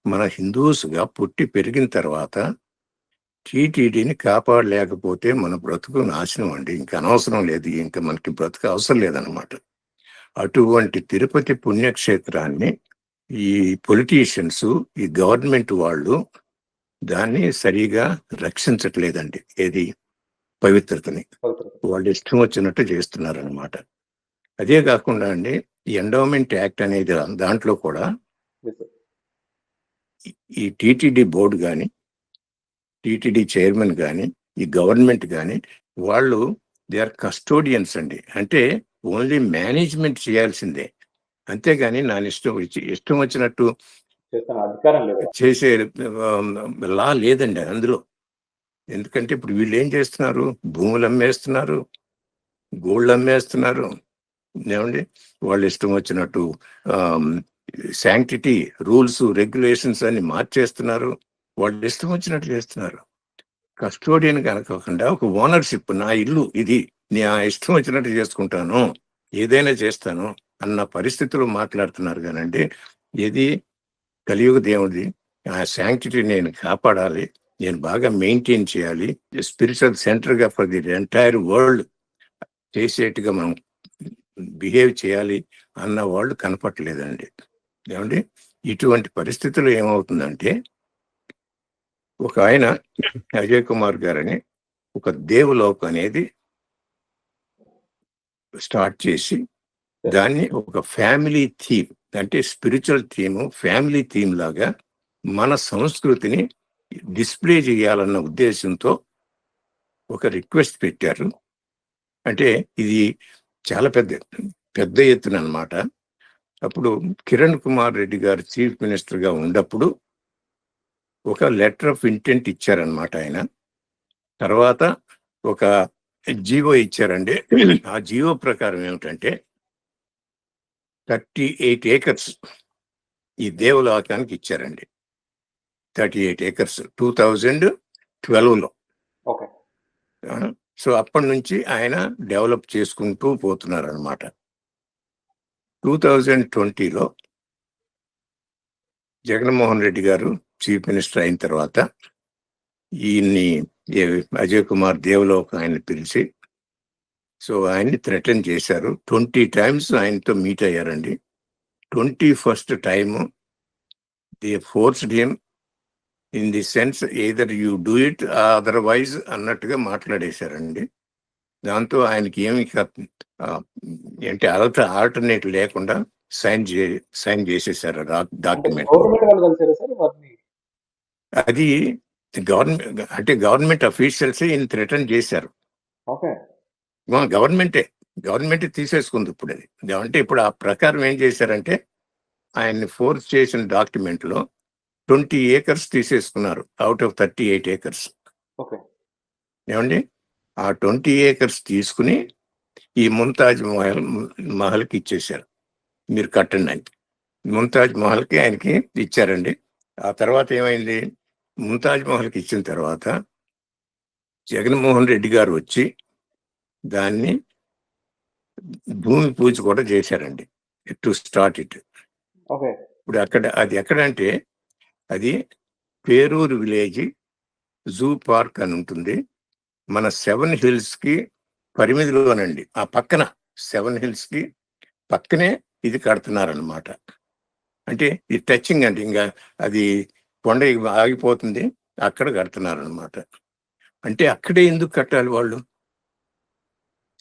మన హిందూస్గా పుట్టి పెరిగిన తర్వాత టీటీడీని కాపాడలేకపోతే మన బ్రతుకు నాశనం అండి. ఇంకా అనవసరం లేదు, ఇంకా మనకి బ్రతుకు అవసరం లేదనమాట. అటువంటి తిరుపతి పుణ్యక్షేత్రాన్ని ఈ పొలిటీషియన్స్, ఈ గవర్నమెంట్ వాళ్ళు దాన్ని సరిగా రక్షించట్లేదండి. ఏది పవిత్రతని వాళ్ళు ఇష్టం వచ్చినట్టు చేస్తున్నారనమాట. అదే కాకుండా అండి, ఈ ఎండోమెంట్ యాక్ట్ అనేది దాంట్లో కూడా ఈ టీటీడీ బోర్డు కానీ, టీటీడీ చైర్మన్ కానీ, ఈ గవర్నమెంట్ కానీ వాళ్ళు దే ఆర్ కస్టోడియన్స్ అండి. అంటే ఓన్లీ మేనేజ్మెంట్ చేయాల్సిందే, అంతేగాని నా ఇష్టం వచ్చినట్టు చేసే లా లేదండి అందులో. ఎందుకంటే ఇప్పుడు వీళ్ళు ఏం చేస్తున్నారు, భూములు అమ్మేస్తున్నారు, గోల్డ్ అమ్మేస్తున్నారు, ఏమండి వాళ్ళు ఇష్టం వచ్చినట్టు శాంక్టిటీ రూల్స్ రెగ్యులేషన్స్ అన్ని మార్చేస్తున్నారు, వాళ్ళు ఇష్టం వచ్చినట్టు చేస్తున్నారు. కస్టోడియన్ కనుకోకుండా ఒక ఓనర్షిప్, నా ఇల్లు ఇది, నా ఇష్టం వచ్చినట్టు చేసుకుంటాను, ఏదైనా చేస్తాను అన్న పరిస్థితులు మాట్లాడుతున్నారు. కానండి ఇది కలియుగ దేవుడి, ఆ శాంక్టిటీ నేను కాపాడాలి, నేను బాగా మెయింటైన్ చేయాలి, స్పిరిచువల్ సెంటర్గా ఫర్ ది ఎంటైర్ వరల్డ్ చేసేట్టుగా మనం బిహేవ్ చేయాలి అన్న వాళ్ళు కనపట్లేదండి. ఏమండి ఇటువంటి పరిస్థితులు ఏమవుతుందంటే, ఒక ఆయన అజయ్ కుమార్ గారని ఒక దేవులోక్ అనేది స్టార్ట్ చేసి దాన్ని ఒక ఫ్యామిలీ థీమ్, అంటే స్పిరిచువల్ థీమ్, ఫ్యామిలీ థీమ్ లాగా మన సంస్కృతిని డిస్ప్లే చేయాలన్న ఉద్దేశంతో ఒక రిక్వెస్ట్ పెట్టారు. అంటే ఇది చాలా పెద్ద ఎత్తున అన్నమాట. అప్పుడు కిరణ్ కుమార్ రెడ్డి గారు చీఫ్ మినిస్టర్గా ఉన్నప్పుడు ఒక లెటర్ ఆఫ్ ఇంటెంట్ ఇచ్చారనమాట ఆయన. తర్వాత ఒక జీవో ఇచ్చారండి. ఆ జీవో ప్రకారం ఏమిటంటే 38 acres ఈ దేవలోకానికి ఇచ్చారండి. 38 acres 2012లో. సో అప్పటి నుంచి ఆయన డెవలప్ చేసుకుంటూ పోతున్నారు అనమాట. 2020లో జగన్మోహన్ రెడ్డి గారు చీఫ్ మినిస్టర్ అయిన తర్వాత ఈయన్ని అజయ్ కుమార్ దేవలోక్ ఆయన్ని పిలిచి, సో ఆయన్ని థ్రెటన్ చేశారు. 20 times ఆయనతో మీట్ అయ్యారండి. 21st time they forced him in the sense either you do it otherwise అన్నట్టుగా మాట్లాడేశారండి. దాంతో ఆయనకి ఏమి ఏంటి ఆల్టర్నేట్ లేకుండా సైన్ చేసేసారు డాక్యుమెంట్. అది గవర్నమెంట్ అఫీషియల్స్ ఈయన థ్రెటన్ చేశారు. గవర్నమెంటే తీసేసుకుంది ఇప్పుడు అది. అంటే ఇప్పుడు ఆ ప్రకారం ఏం చేశారంటే, ఆయన్ని ఫోర్స్ చేసిన డాక్యుమెంట్ లో 20 acres తీసేసుకున్నారు అవుట్ ఆఫ్ 38 acres. ఏమండి ఆ 20 acres తీసుకుని ఈ ముంతాజ్ మహల్కి ఇచ్చేశారు, మీరు కట్టండి అని. ముంతాజ్ మహల్కి ఆయనకి ఇచ్చారండి. ఆ తర్వాత ఏమైంది, ముంతాజ్ మహల్కి ఇచ్చిన తర్వాత జగన్మోహన్ రెడ్డి గారు వచ్చి దాన్ని భూమి పూజ కూడా చేశారండి టు స్టార్ట్ ఇట్. ఇప్పుడు అది ఎక్కడంటే, అది పేరూరు విలేజ్ జూ పార్క్ అని ఉంటుంది, మన 7 hills కి పరిమితిలోనండి. ఆ పక్కన 7 hills కి పక్కనే ఇది కడుతున్నారనమాట. అంటే ఇది టచింగ్ అండి, ఇంకా అది కొండ ఆగిపోతుంది, అక్కడ కడుతున్నారనమాట. అంటే అక్కడే ఎందుకు కట్టాలి వాళ్ళు?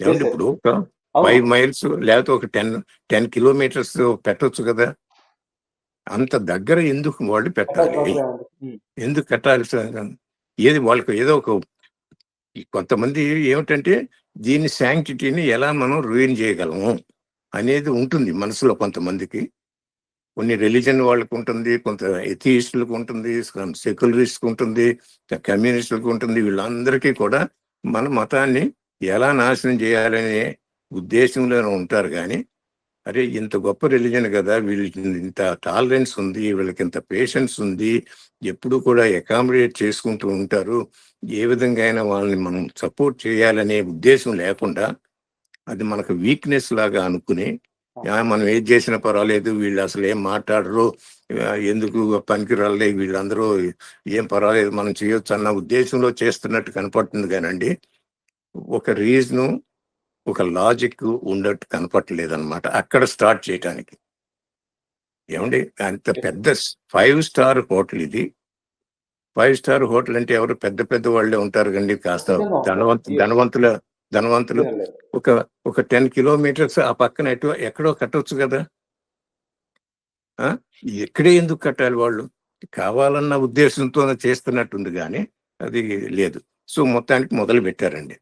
ఏమంటే ఇప్పుడు ఒక 5 miles లేకపోతే ఒక 10 kilometers పెట్టొచ్చు కదా. అంత దగ్గర ఎందుకు వాళ్ళు పెట్టాలి? ఎందుకు కట్టాలి? ఏది వాళ్ళకి ఏదో ఒక, కొంతమంది ఏమిటంటే దీని శాంక్టిటీని ఎలా మనం రూయిన్ చేయగలము అనేది ఉంటుంది మనసులో కొంతమందికి. కొన్ని రిలీజన్ వాళ్ళకు ఉంటుంది, కొంత ఎథియిస్టులకు ఉంటుంది, సెక్యులరిస్ట్కి ఉంటుంది, కమ్యూనిస్టులకు ఉంటుంది. వీళ్ళందరికీ కూడా మన మతాన్ని ఎలా నాశనం చేయాలనే ఉద్దేశంలోనే ఉంటారు. కానీ అరే ఇంత గొప్ప రిలీజన్ కదా, వీళ్ళకి ఇంత టాలరెన్స్ ఉంది, వీళ్ళకి ఇంత పేషెన్స్ ఉంది, ఎప్పుడు కూడా అకామిడేట్ చేసుకుంటూ ఉంటారు, ఏ విధంగా అయినా వాళ్ళని మనం సపోర్ట్ చేయాలనే ఉద్దేశం లేకుండా అది మనకు వీక్నెస్ లాగా అనుకుని మనం ఏది చేసినా పర్వాలేదు, వీళ్ళు అసలు ఏం మాట్లాడరు, ఎందుకు పనికిరాలే, వీళ్ళందరూ ఏం పర్వాలేదు మనం చేయొచ్చు అన్న ఉద్దేశంలో చేస్తున్నట్టు కనపడుతుంది కానండి, ఒక రీజను, ఒక లాజిక్ ఉండట్టు కనపడలేదు అనమాట అక్కడ స్టార్ట్ చేయటానికి. ఏమండి, అంత పెద్ద 5 స్టార్ హోటల్ ఇది. 5 స్టార్ హోటల్ అంటే ఎవరు పెద్ద పెద్ద వాళ్ళే ఉంటారు కండి, కాస్త నిజంగా ధనవంతుల ధనవంతులు లేదు, లేదు. ఒక ఒక 10 కిలోమీటర్స్ ఆ పక్కన ఎక్కడో కట్టొచ్చు కదా. ఆ ఎక్కడే ఎందుకు కట్టాలి వాళ్ళు? కావాలన్న ఉద్దేశంతో చేస్తున్నట్టుంది కానీ అది లేదు. సో మొత్తానికి మొదలు పెట్టారండి.